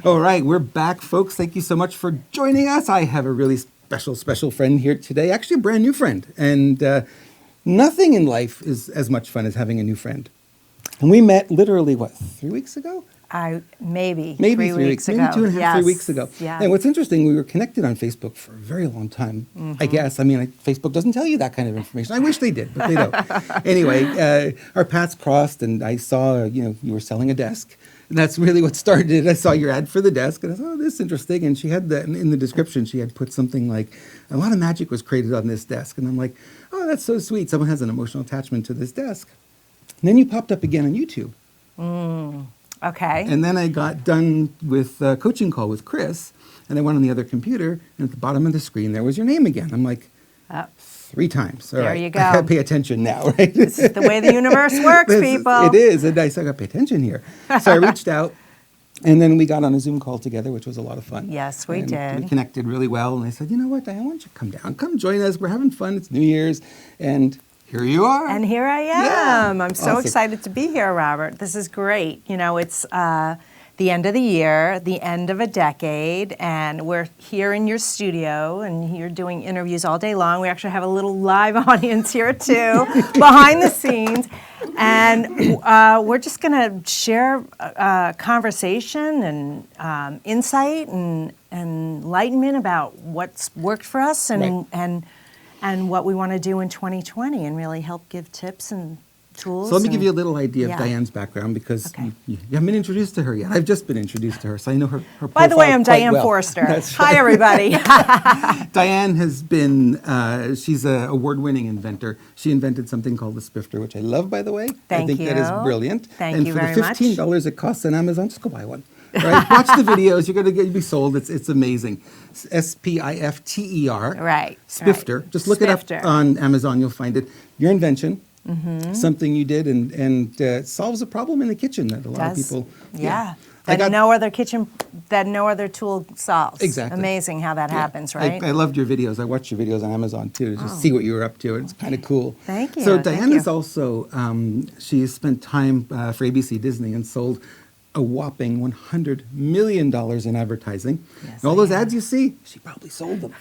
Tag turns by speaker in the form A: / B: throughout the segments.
A: All right, we're back, folks. Thank you so much for joining us. I have a really special friend here today, actually a brand new friend. And nothing in life is as much fun as having a new friend. And we met literally, 3 weeks ago?
B: Maybe
A: 3
B: weeks ago.
A: Maybe 2.5, 3 weeks ago.
B: Yeah.
A: And what's interesting, we were connected on Facebook for a very long time, I guess. I mean, Facebook doesn't tell you that kind of information. I wish they did, but they don't. Anyway, our paths crossed, and I saw, you were selling a desk. And that's really what started it. I saw your ad for the desk, and I thought, oh, this is interesting. And she had that in the description. She had put something like, a lot of magic was created on this desk. And I'm like, oh, that's so sweet. Someone has an emotional attachment to this desk. And then you popped up again on YouTube.
B: Okay.
A: And then I got done with a coaching call with Chris, and I went on the other computer, and at the bottom of the screen, there was your name again. I'm like, 3 times. All
B: there
A: right.
B: you go.
A: I gotta pay attention now, right?
B: This is the way the universe works, people.
A: It is. And I said, I got to pay attention here. So I reached out, and then we got on a Zoom call together, which was a lot of fun.
B: Yes, we
A: And
B: did.
A: We connected really well, and I said, you know what, Diane, why don't you come down? Come join us. We're having fun. It's New Year's, and here you are.
B: And here I am.
A: Yeah.
B: I'm so
A: Awesome.
B: excited to be here, Robert. This is great. It's the end of the year, the end of a decade, and we're here in your studio, and you're doing interviews all day long. We actually have a little live audience here, too, behind the scenes. And we're just going to share conversation and insight and enlightenment about what's worked for us and what we want to do in 2020 and really help give tips and tools.
A: So let me give you a little idea of
B: Yeah.
A: Diane's background, because
B: Okay.
A: you haven't been introduced to her yet. I've just been introduced to her, so I know her profile
B: By the way, I'm
A: quite
B: Diane
A: well.
B: Forster.
A: That's
B: Hi,
A: right.
B: everybody.
A: Diane has been, she's an award-winning inventor. She invented something called the Spifter, which I love, by the way. I
B: Thank
A: think that is
B: you.
A: brilliant.
B: Thank
A: and
B: you
A: for
B: very
A: the
B: much.
A: $15 it costs on Amazon, just go buy one. Right? Watch the videos. You'll be sold. It's amazing. Spifter.
B: Right.
A: Spifter.
B: Right.
A: Just look it
B: Spifter.
A: up on Amazon. You'll find it. Your invention. Something you did, and solves a problem in the kitchen that a lot of people.
B: Yeah.
A: I
B: That
A: got-
B: no other tool solves.
A: Exactly.
B: Amazing how that happens, right?
A: I loved your videos. I watched your videos on Amazon too, to just see what you were up to. It's kind of cool.
B: Thank you,
A: So
B: thank
A: Diane
B: you.
A: is also, she has spent time for ABC Disney and sold a whopping $100 million in advertising.
B: Yes,
A: And all
B: I
A: those
B: have.
A: ads you see, she probably sold them.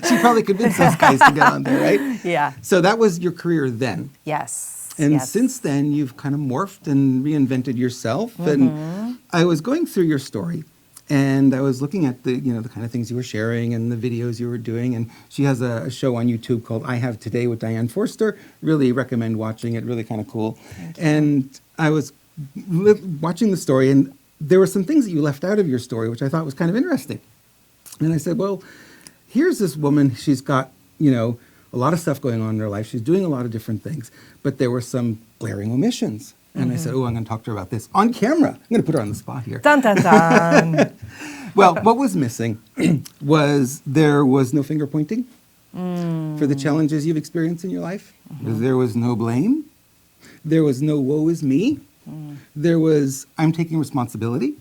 A: She probably convinced those guys to get on there, right?
B: Yeah.
A: So that was your career then.
B: Yes.
A: And
B: yes.
A: since then, you've kind of morphed and reinvented yourself. And I was going through your story, and I was looking at the kind of things you were sharing and the videos you were doing. And she has a show on YouTube called I Have Today with Diane Forster. Really recommend watching it. Really kind of cool. And I was watching the story, and there were some things that you left out of your story, which I thought was kind of interesting. And I said, well, here's this woman. She's got, a lot of stuff going on in her life. She's doing a lot of different things, but there were some glaring omissions. And I said, I'm going to talk to her about this on camera. I'm going to put her on the spot here.
B: Dun, dun, dun.
A: Well, what was missing was there was no finger pointing for the challenges you've experienced in your life. There was no blame. There was no woe is me. There was, I'm taking responsibility.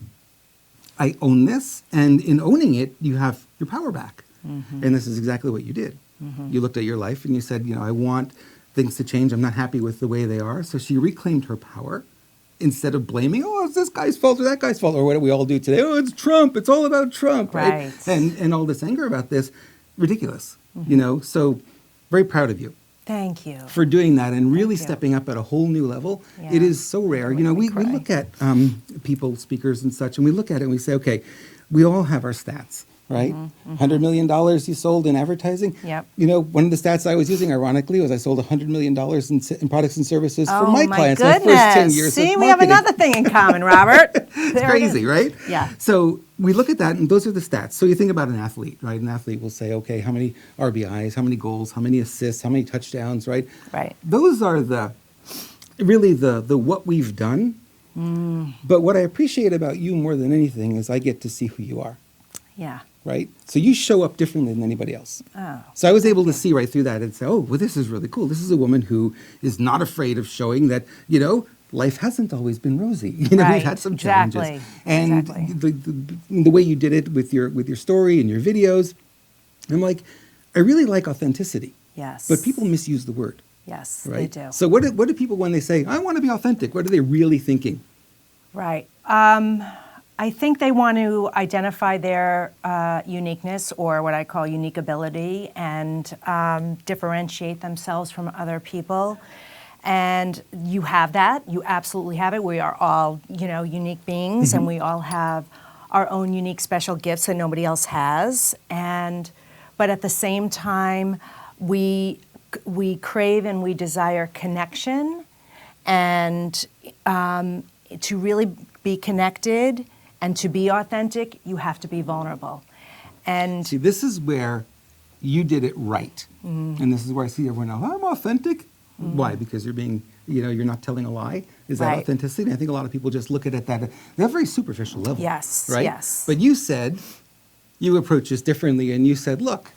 A: I own this. And in owning it, you have your power back. And this is exactly what you did. You looked at your life and you said, I want things to change. I'm not happy with the way they are. So she reclaimed her power instead of blaming, it's this guy's fault or that guy's fault, or what do we all do today? Oh, it's Trump. It's all about Trump, right? And all this anger about this, ridiculous, So very proud of you.
B: Thank you.
A: For doing that and really
B: Thank you.
A: stepping up at a whole new level.
B: Yeah.
A: It is so rare.
B: Make me
A: We
B: cry.
A: look at people, speakers and such, and we look at it and we say, okay, we all have our stats, right? $100 million you sold in advertising.
B: Yep.
A: One of the stats I was using, ironically, was I sold $100 million in products and services for my clients
B: goodness.
A: my first 10 years
B: See,
A: of
B: we have
A: marketing.
B: another thing in common, Robert.
A: It's crazy, right?
B: Yeah.
A: So we look at that, and those are the stats. So you think about an athlete, right? An athlete will say, okay, how many RBIs, how many goals, how many assists, how many touchdowns, right?
B: Right.
A: Those are really the what we've done. But what I appreciate about you more than anything is I get to see who you are,
B: Yeah.
A: right? So you show up differently than anybody else.
B: Oh.
A: So I was able to see right through that and say, oh, well, this is really cool. This is a woman who is not afraid of showing that, life hasn't always been rosy. We've
B: Right.
A: had some challenges.
B: Exactly.
A: And
B: Exactly.
A: the way you did it with your story and your videos, I'm like, I really like authenticity.
B: Yes.
A: But people misuse the word.
B: Yes,
A: Right?
B: they do.
A: So what do people, when they say, I want to be authentic, what are they really thinking?
B: Right. I think they want to identify their uniqueness, or what I call unique ability, and differentiate themselves from other people. And you have that. You absolutely have it. We are all, unique beings, and we all have our own unique special gifts that nobody else has. But at the same time, we crave and we desire connection, and to really be connected and to be authentic, you have to be vulnerable. And
A: See, this is where you did it right. And this is where I see everyone now, I'm authentic. Why? Because you're being, you're not telling a lie. Is that
B: Right.
A: authenticity? I think a lot of people just look at it at that very superficial level.
B: Yes,
A: Right?
B: yes.
A: But you approach this differently, and you said, look,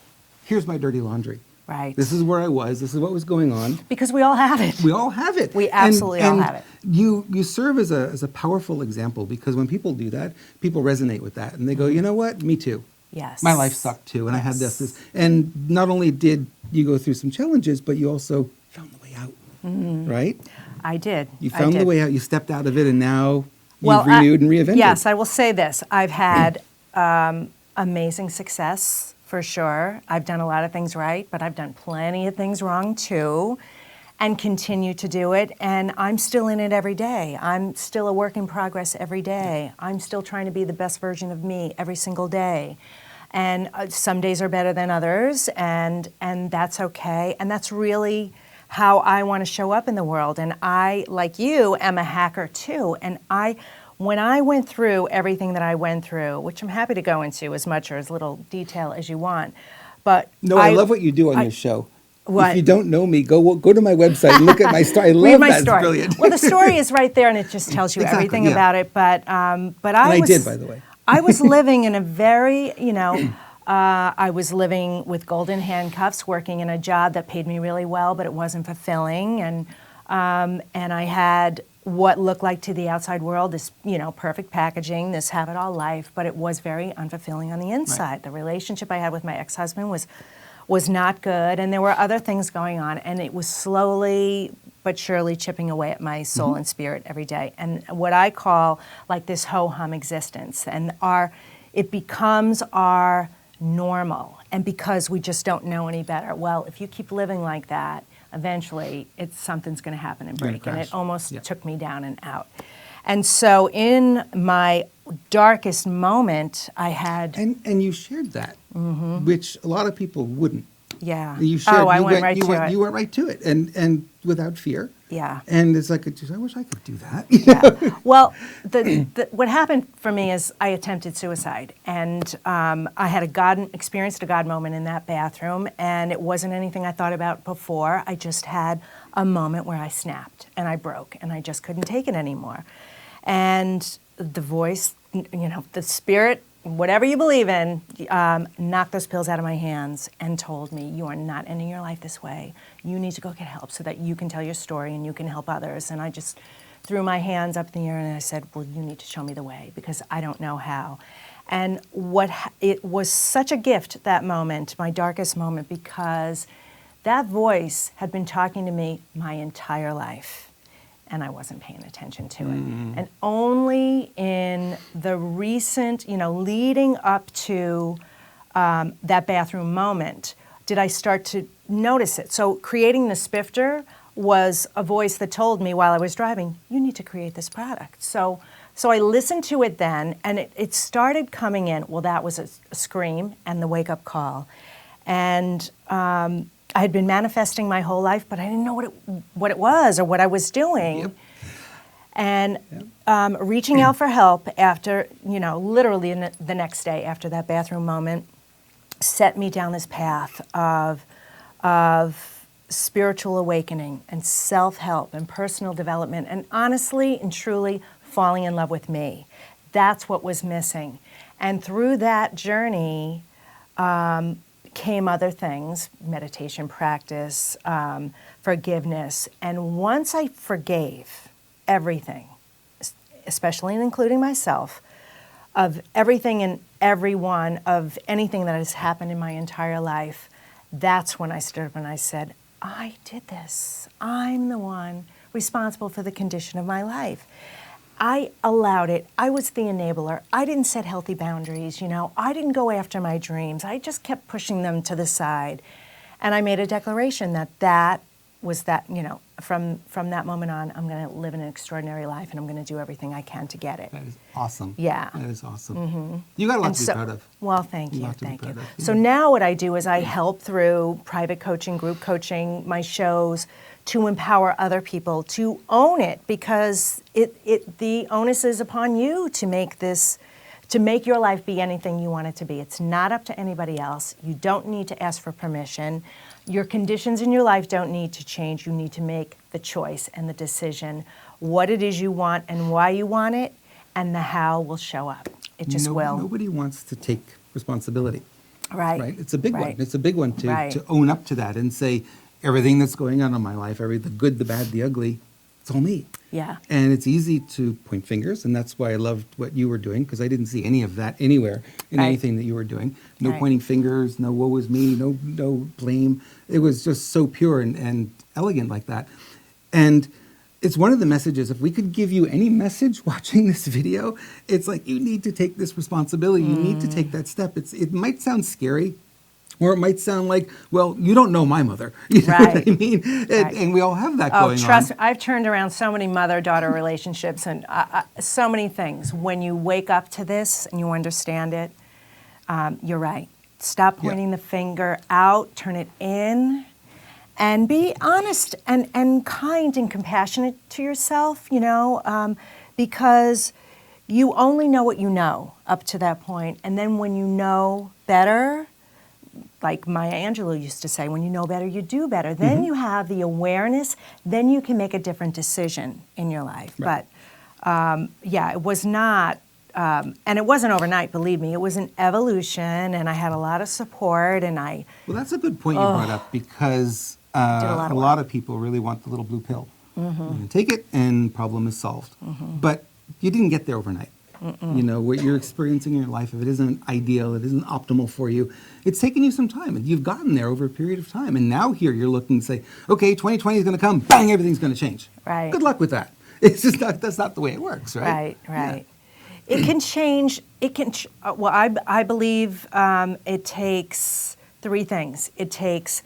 A: here's my dirty laundry.
B: Right.
A: This is where I was. This is what was going on.
B: Because we all have it.
A: We all have it.
B: We absolutely all have it.
A: You serve as a powerful example, because when people do that, people resonate with that, and they go, you know what? Me too.
B: Yes.
A: My life sucked too, and I had this. And not only did you go through some challenges, but you also found the way out, right?
B: I did.
A: You found the way out. You stepped out of it, and now you've
B: Well,
A: renewed and reinvented.
B: Yes, I will say this. I've had amazing success, for sure. I've done a lot of things right, but I've done plenty of things wrong too, and continue to do it. And I'm still in it every day. I'm still a work in progress every day. I'm still trying to be the best version of me every single day. And some days are better than others, and that's okay. And that's really how I want to show up in the world. And I, like you, am a hacker too. And when I went through everything that I went through, which I'm happy to go into as much or as little detail as you want, but
A: No, I love what you do on your show.
B: What?
A: If you don't know me, go to my website and look at my story. I love
B: read my
A: that.
B: story.
A: It's brilliant.
B: Well, the story is right there, and it just tells you
A: Exactly,
B: everything
A: yeah.
B: about it. But
A: I did, by the way.
B: I was living in a very, I was living with golden handcuffs, working in a job that paid me really well, but it wasn't fulfilling. And I had what looked like to the outside world this, perfect packaging, this have it all life, but it was very unfulfilling on the inside.
A: Right.
B: The relationship I had with my ex-husband was not good, and there were other things going on, and it was slowly but surely chipping away at my soul and spirit every day. And what I call like this ho-hum existence, and it becomes our normal, and because we just don't know any better. Well, if you keep living like that, eventually something's going to happen and
A: You're gonna
B: break, and it
A: crash.
B: almost
A: Yeah.
B: took me down and out. And so in my darkest moment, I had...
A: And you shared that, which a lot of people wouldn't.
B: Yeah.
A: You shared,
B: I
A: you
B: went right
A: you
B: to
A: went,
B: it.
A: You went right to it, and without fear.
B: Yeah.
A: And it's like, I wish I could do that.
B: Yeah. Well, what happened for me is I attempted suicide, and I had experienced a God moment in that bathroom, and it wasn't anything I thought about before. I just had a moment where I snapped and I broke, and I just couldn't take it anymore. And the voice, the spirit, whatever you believe in, knocked those pills out of my hands and told me, you are not ending your life this way. You need to go get help so that you can tell your story and you can help others. And I just threw my hands up in the air and I said, well, you need to show me the way, because I don't know how. And it was such a gift, that moment, my darkest moment, because that voice had been talking to me my entire life, and I wasn't paying attention to it. And only in the recent, leading up to that bathroom moment, did I start to notice it. So creating the Spifter was a voice that told me while I was driving, you need to create this product. So I listened to it then, and it started coming in. Well, that was a scream and the wake-up call. And I had been manifesting my whole life, but I didn't know what it was or what I was doing.
A: Yep.
B: And reaching out for help after, literally the next day after that bathroom moment, set me down this path of spiritual awakening and self-help and personal development, and honestly and truly falling in love with me. That's what was missing. And through that journey came other things, meditation practice, forgiveness. And once I forgave everything, especially and including myself, of everything and everyone, of anything that has happened in my entire life, that's when I stood up and I said, I did this. I'm the one responsible for the condition of my life. I allowed it. I was the enabler. I didn't set healthy boundaries, I didn't go after my dreams. I just kept pushing them to the side. And I made a declaration that was that, from that moment on, I'm going to live an extraordinary life and I'm going to do everything I can to get it.
A: That is awesome.
B: Yeah.
A: That is awesome. You got a lot to be proud of.
B: Well, thank you.
A: lot to be
B: Thank you.
A: proud of,
B: So now what I do is I help through private coaching, group coaching, my shows to empower other people to own it, because the onus is upon you to make your life be anything you want it to be. It's not up to anybody else. You don't need to ask for permission. Your conditions in your life don't need to change. You need to make the choice and the decision, what it is you want and why you want it, and the how will show up. It just will.
A: Nobody wants to take responsibility.
B: Right.
A: It's a big one. It's a big one
B: Right.
A: to own up to that and say, everything that's going on in my life, the good, the bad, the ugly, it's all me.
B: Yeah.
A: And it's easy to point fingers, and that's why I loved what you were doing, because I didn't see any of that anywhere in
B: Right.
A: anything that you were doing. No
B: Right.
A: pointing fingers, no woe is me, no blame. It was just so pure and elegant like that. And it's one of the messages, if we could give you any message watching this video, it's like, you need to take this responsibility. You need to take that step. It might sound scary, or it might sound like, well, you don't know my mother. You know what I mean?
B: Right.
A: And we all have that going on.
B: Oh, trust me, I've turned around so many mother-daughter relationships and so many things. When you wake up to this and you understand it, you're right. Stop pointing the finger out, turn it in, and be honest and kind and compassionate to yourself, because you only know what you know up to that point. And then when you know better, like Maya Angelou used to say, when you know better, you do better. Then you have the awareness, then you can make a different decision in your life.
A: Right.
B: But it was not, and it wasn't overnight, believe me. It was an evolution, and I had a lot of support, and I...
A: Well, that's a good point you brought up, because a lot of people really want the little blue pill. You take it, and problem is solved. But you didn't get there overnight. What you're experiencing in your life, if it isn't ideal, it isn't optimal for you, it's taken you some time, and you've gotten there over a period of time. And now here you're looking to say, okay, 2020 is going to come, bang, everything's going to change.
B: Right.
A: Good luck with that. It's just that's not the way it works, right?
B: Right. It can change. I believe it takes three things. It takes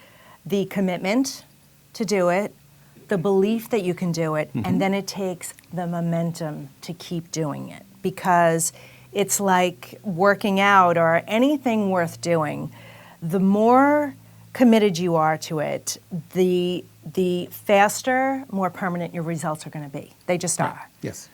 B: the commitment to do it, the belief that you can do it, and then it takes the momentum to keep doing it. Because it's like working out or anything worth doing. The more committed you are to it, the faster, more permanent your results are going to be. They just are.
A: Yes.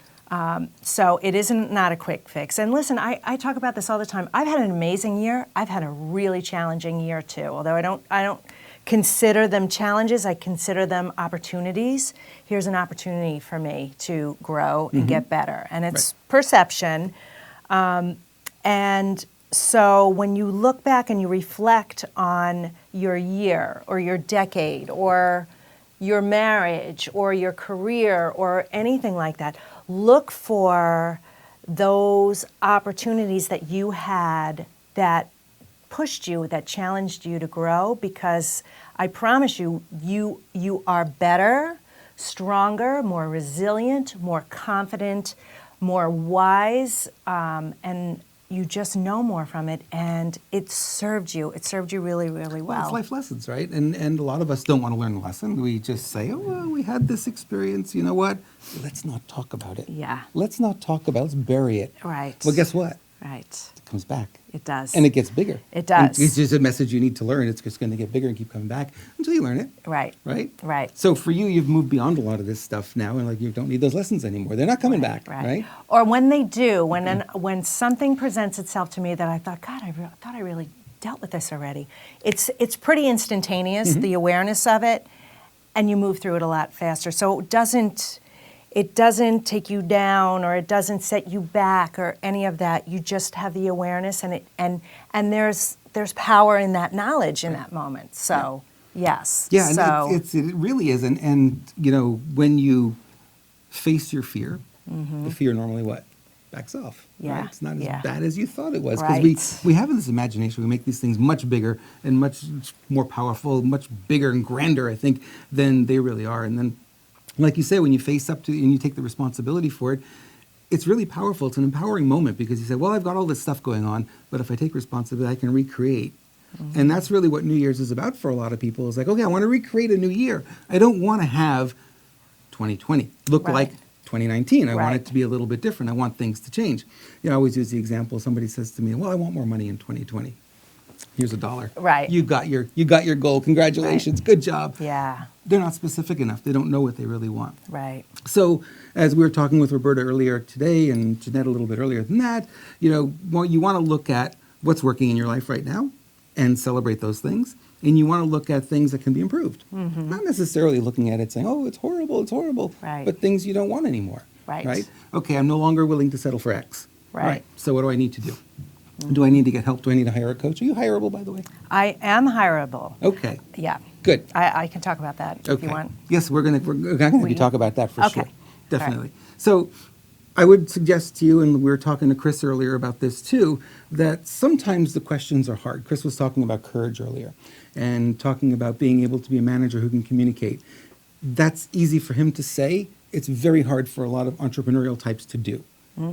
B: So it isn't not a quick fix. And listen, I talk about this all the time. I've had an amazing year. I've had a really challenging year too. Although I don't consider them challenges, I consider them opportunities. Here's an opportunity for me to grow and get better. And it's perception. And so when you look back and you reflect on your year or your decade or your marriage or your career or anything like that, look for those opportunities that you had that pushed you, that challenged you to grow, because I promise you, you are better, stronger, more resilient, more confident, more wise, and you just know more from it, and it served you. It served you really, really well.
A: Well, it's life lessons, right? And a lot of us don't want to learn the lesson. We just say, oh, well, we had this experience. You know what? Let's not talk about it.
B: Yeah.
A: Let's not talk about it. Let's bury it.
B: Right.
A: Well, guess what?
B: Right.
A: It comes back.
B: It does.
A: And it gets bigger.
B: It does.
A: And it's just a message you need to learn. It's just going to get bigger and keep coming back until you learn it.
B: Right.
A: Right?
B: Right.
A: So for you, you've moved beyond a lot of this stuff now, and you don't need those lessons anymore. They're not coming back, right?
B: Or when they do, when something presents itself to me that I thought, God, I thought I really dealt with this already. It's pretty instantaneous, the awareness of it, and you move through it a lot faster. So it doesn't take you down, or it doesn't set you back, or any of that. You just have the awareness, and there's power in that knowledge in that moment. So yes.
A: Yeah,
B: so,
A: and it really is. And when you face your fear, the fear normally what? Backs off.
B: Yeah,
A: Right? It's not as
B: yeah.
A: bad as you thought it was.
B: Right.
A: Because we have this imagination. We make these things much bigger and much more powerful, much bigger and grander, I think, than they really are. And then, like you say, when you face up to and you take the responsibility for it, it's really powerful. It's an empowering moment because you say, well, I've got all this stuff going on, but if I take responsibility, I can recreate. And that's really what New Year's is about for a lot of people. It's like, okay, I want to recreate a new year. I don't want to have 2020 look
B: Right.
A: like 2019. I want
B: Right.
A: it to be a little bit different. I want things to change. I always use the example. Somebody says to me, well, I want more money in 2020. Here's $1.
B: Right.
A: You got your goal. Congratulations.
B: Right.
A: Good job.
B: Yeah.
A: They're not specific enough. They don't know what they really want.
B: Right.
A: So as we were talking with Roberta earlier today and Jeanette a little bit earlier than that, well, you want to look at what's working in your life right now and celebrate those things. And you want to look at things that can be improved. Not necessarily looking at it saying, oh, it's horrible,
B: Right.
A: but things you don't want anymore.
B: Right.
A: Okay, I'm no longer willing to settle for X.
B: Right.
A: So what do I need to do? Do I need to get help? Do I need to hire a coach? Are you hireable, by the way?
B: I am hireable.
A: Okay,
B: Yeah.
A: good.
B: I can talk about that if you want.
A: Yes, we're going to talk about that for
B: Okay.
A: sure. Definitely. So I would suggest to you, and we were talking to Chris earlier about this too, that sometimes the questions are hard. Chris was talking about courage earlier and talking about being able to be a manager who can communicate. That's easy for him to say. It's very hard for a lot of entrepreneurial types to do.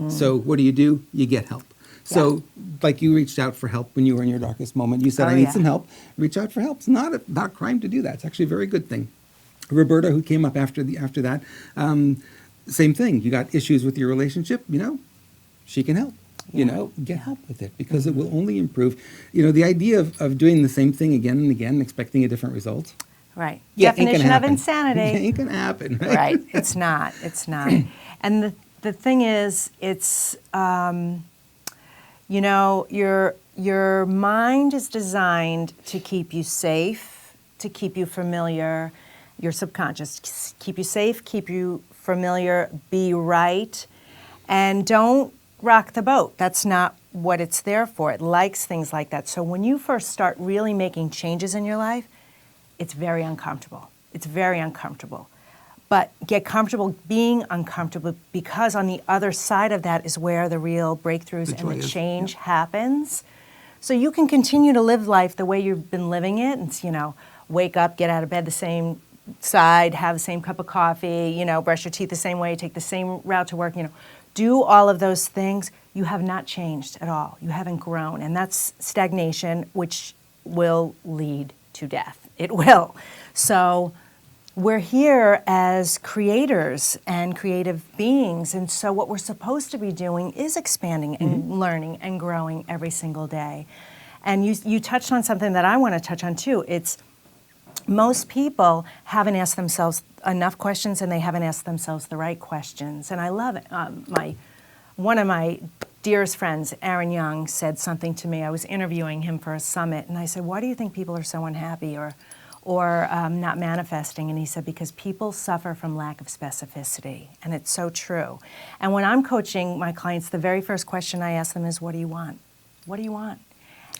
A: So what do? You get help. So like you reached out for help when you were in your darkest moment. You said,
B: Oh,
A: I need
B: yeah.
A: some help. Reach out for help. It's not a crime to do that. It's actually a very good thing. Roberta, who came up after that, same thing. You got issues with your relationship, she can help. Get help with it because it will only improve. The idea of doing the same thing again and again, expecting a different result.
B: Right.
A: Yeah, ain't gonna
B: Definition of
A: happen.
B: insanity.
A: Ain't gonna happen.
B: Right. It's not. And the thing is, it's, your mind is designed to keep you safe, to keep you familiar, your subconscious, keep you safe, keep you familiar, be right, and don't rock the boat. That's not what it's there for. It likes things like that. So when you first start really making changes in your life, it's very uncomfortable. It's very uncomfortable. But get comfortable being uncomfortable because on the other side of that is where the real breakthroughs and the change happens. So you can continue to live life the way you've been living it and, wake up, get out of bed the same side, have the same cup of coffee, brush your teeth the same way, take the same route to work, do all of those things. You have not changed at all. You haven't grown. And that's stagnation, which will lead to death. It will. So we're here as creators and creative beings, and so what we're supposed to be doing is expanding and learning and growing every single day. And you touched on something that I want to touch on too. It's most people haven't asked themselves enough questions, and they haven't asked themselves the right questions. And I love it. One of my dearest friends, Aaron Young, said something to me. I was interviewing him for a summit, and I said, "Why do you think people are so unhappy or not manifesting?" And he said, because people suffer from lack of specificity. And it's so true. And when I'm coaching my clients, the very first question I ask them is, what do you want? What do you want?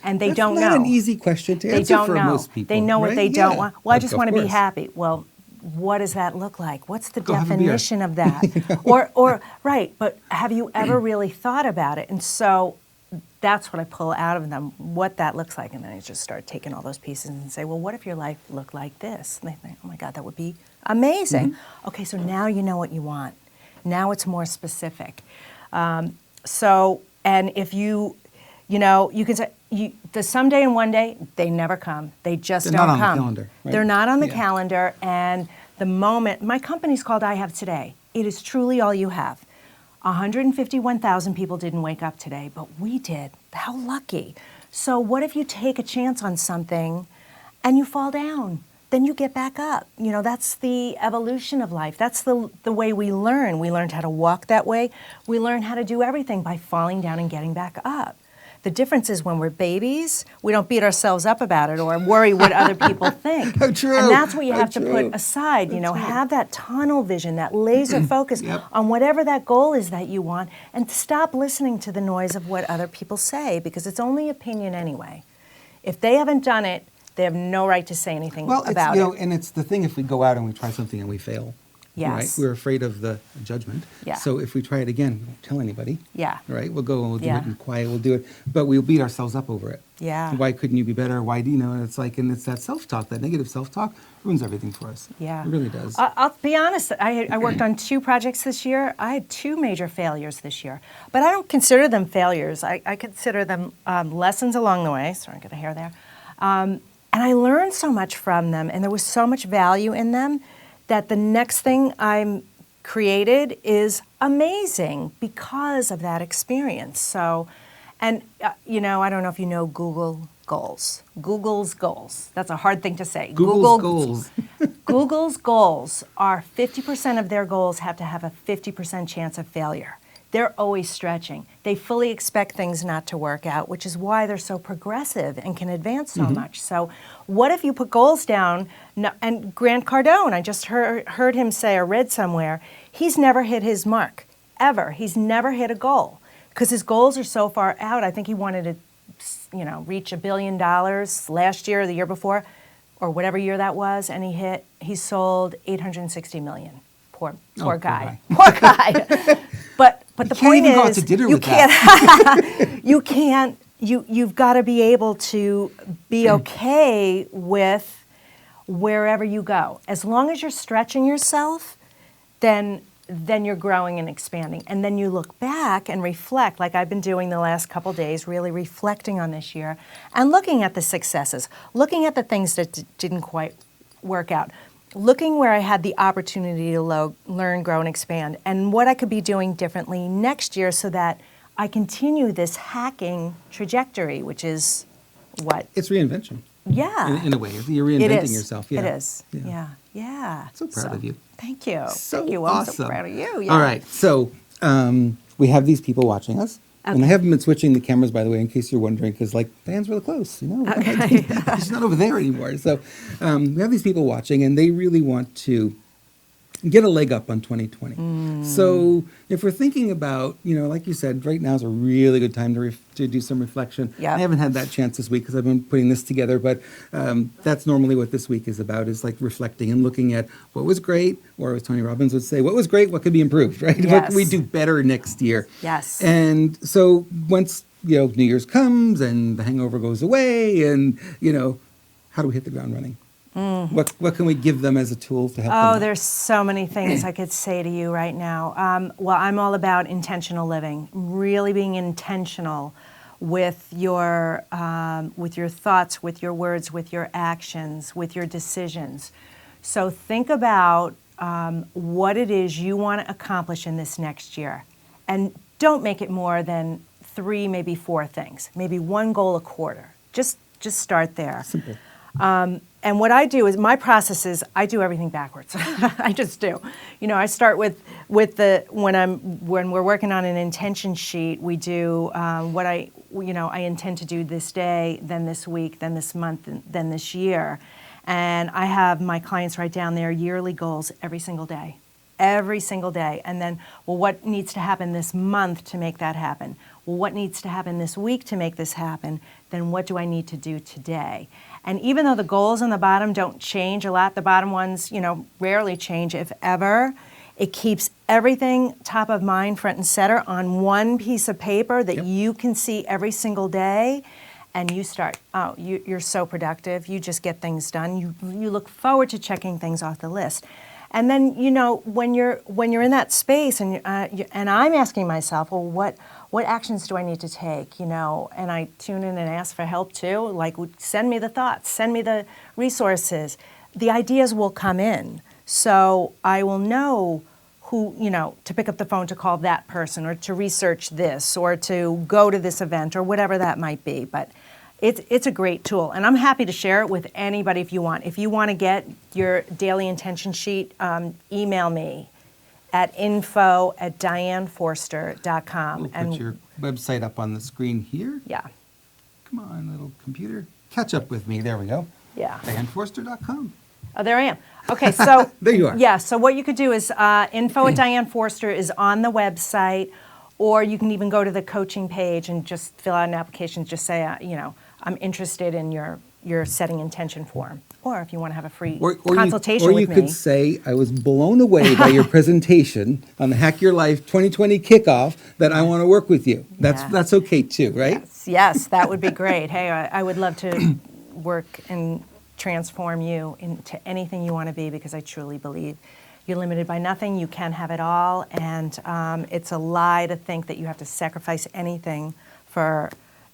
B: And they don't know.
A: That's not an easy question to answer for most people.
B: They know what they don't want. Well, I just want to be
A: course.
B: happy. Well, what does that look like? What's the
A: Go have a beer.
B: definition of that? or right, but have you ever really thought about it? And so that's what I pull out of them, what that looks like. And then I just start taking all those pieces and say, well, what if your life looked like this? And they think, oh my God, that would be amazing. Okay, so now you know what you want. Now it's more specific. And if you can say, the someday and one day, they never come. They just
A: They're
B: don't
A: not on
B: come.
A: the calendar, right?
B: They're not on the
A: Yeah.
B: calendar. And the moment, my company's called I Have Today. It is truly all you have. 151,000 people didn't wake up today, but we did. How lucky. So what if you take a chance on something and you fall down? Then you get back up. That's the evolution of life. That's the way we learn. We learned how to walk that way. We learn how to do everything by falling down and getting back up. The difference is when we're babies, we don't beat ourselves up about it or worry what other people think.
A: How true.
B: And that's what you
A: How
B: have to
A: true.
B: put aside, have that tunnel vision, that laser focus
A: Yep.
B: on whatever that goal is that you want, and stop listening to the noise of what other people say, because it's only opinion anyway. If they haven't done it, they have no right to say anything
A: Well,
B: about
A: it's,
B: it.
A: and it's the thing, if we go out and we try something and we fail,
B: Yes.
A: Right? We're afraid of the judgment.
B: Yeah.
A: So if we try it again, we won't tell anybody.
B: Yeah.
A: Right? We'll go and we'll do
B: Yeah.
A: it in quiet. We'll do it, but we'll beat ourselves up over it.
B: Yeah.
A: Why couldn't you be better? Why do you know? And it's like, and it's that self-talk, that negative self-talk ruins everything for us.
B: Yeah.
A: It really does.
B: I'll be honest, I worked on 2 projects this year. I had 2 major failures this year, but I don't consider them failures. I consider them lessons along the way. Sorry, I got a hair there. And I learned so much from them, and there was so much value in them that the next thing I'm created is amazing because of that experience. So, and you know, I don't know if you know Google Goals. Google's goals. That's a hard thing to say.
A: Google's goals.
B: Google's goals are 50% of their goals have to have a 50% chance of failure. They're always stretching. They fully expect things not to work out, which is why they're so progressive and can advance so much. So what if you put goals down, and Grant Cardone, I just heard him say or read somewhere, he's never hit his mark, ever. He's never hit a goal because his goals are so far out. I think he wanted to, you know, reach $1 billion last year or the year before, or whatever year that was, and he sold 860 million. Poor guy. Poor guy. But the point
A: even go out
B: is,
A: to dinner
B: you
A: with
B: can't. You can't. You've got to be able to be okay with wherever you go. As long as you're stretching yourself, then you're growing and expanding. And then you look back and reflect, like I've been doing the last couple days, really reflecting on this year and looking at the successes, looking at the things that didn't quite work out, looking where I had the opportunity to learn, grow, and expand, and what I could be doing differently next year so that I continue this hacking trajectory, which is what?
A: It's reinvention.
B: Yeah.
A: In a way. You're reinventing yourself. Yeah.
B: It is. Yeah.
A: So proud of you.
B: Thank you.
A: So
B: Thank you.
A: awesome.
B: I'm so proud of you. Yeah.
A: All right. So we have these people watching us. And I haven't been switching the cameras, by the way, in case you're wondering, because like Diane's really close, you know.
B: Okay.
A: She's not over there anymore. So we have these people watching, and they really want to get a leg up on 2020. So if we're thinking about, you know, like you said, right now is a really good time to do some reflection.
B: Yeah.
A: I haven't had that chance this week because I've been putting this together, but that's normally what this week is about, is like reflecting and looking at what was great, or as Tony Robbins would say, what was great, what could be improved, right?
B: Yes.
A: What can we do better next year?
B: Yes.
A: And so once, you know, New Year's comes and the hangover goes away, and, you know, how do we hit the ground running? What can we give them as a tool to help them?
B: Oh, there's so many things I could say to you right now. Well, I'm all about intentional living, really being intentional with your thoughts, with your words, with your actions, with your decisions. So think about what it is you want to accomplish in this next year. And don't make it more than 3, maybe 4 things, maybe 1 goal a quarter. Just start there.
A: Simple.
B: And what I do is, my process is, I do everything backwards. I just do. You know, I start with when we're working on an intention sheet, we do what I intend to do this day, then this week, then this month, then this year. And I have my clients write down their yearly goals every single day. And then, well, what needs to happen this month to make that happen? Well, what needs to happen this week to make this happen? Then what do I need to do today? And even though the goals on the bottom don't change a lot, the bottom ones, you know, rarely change, if ever, it keeps everything top of mind, front and center on one piece of paper that you can see every single day. And you start, you're so productive. You just get things done. You look forward to checking things off the list. And then, you know, when you're in that space, and I'm asking myself, well, what actions do I need to take, you know? And I tune in and ask for help too. Like, send me the thoughts, send me the resources. The ideas will come in. So I will know who, you know, to pick up the phone to call that person, or to research this, or to go to this event, or whatever that might be. But it's a great tool, and I'm happy to share it with anybody if you want. If you want to get your daily intention sheet, email me at info@dianeforster.com.
A: We'll put your website up on the screen here.
B: Yeah.
A: Come on, little computer. Catch up with me. There we go.
B: Yeah.
A: DianeForster.com.
B: Oh, there I am. Okay, so
A: there you are.
B: Yeah, so what you could do is info@DianeForster is on the website, or you can even go to the coaching page and just fill out an application. Just say, you know, I'm interested in your your setting intention form. Or if you want to have a free
A: Or
B: consultation
A: you
B: with me.
A: could say, I was blown away by your presentation on the Hack Your Life 2020 kickoff that I want to work with you.
B: Yeah.
A: That's okay too, right?
B: Yes, that would be great. Hey, I would love to work and transform you into anything you want to be, because I truly believe you're limited by nothing. You can have it all, and it's a lie to think that you have to sacrifice anything for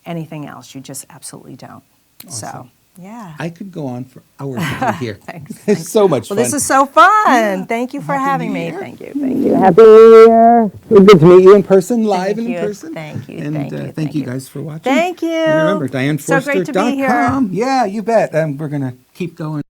B: anything else. You just absolutely don't. So,
A: Awesome.
B: yeah.
A: I could go on for hours with you here.
B: Thanks.
A: It's so much
B: Well,
A: fun.
B: this is so fun.
A: Yeah.
B: Thank you for
A: Happy
B: having
A: New
B: me.
A: Year.
B: Thank you. Thank you.
A: Happy New Year. Good to meet you in person, live
B: Thank
A: and in
B: you.
A: person.
B: Thank you.
A: And
B: Thank you.
A: thank
B: Thank
A: you
B: you.
A: guys for watching.
B: Thank you.
A: And remember,
B: So great to be here.
A: DianeForster.com. Yeah, you bet. We're going to keep going.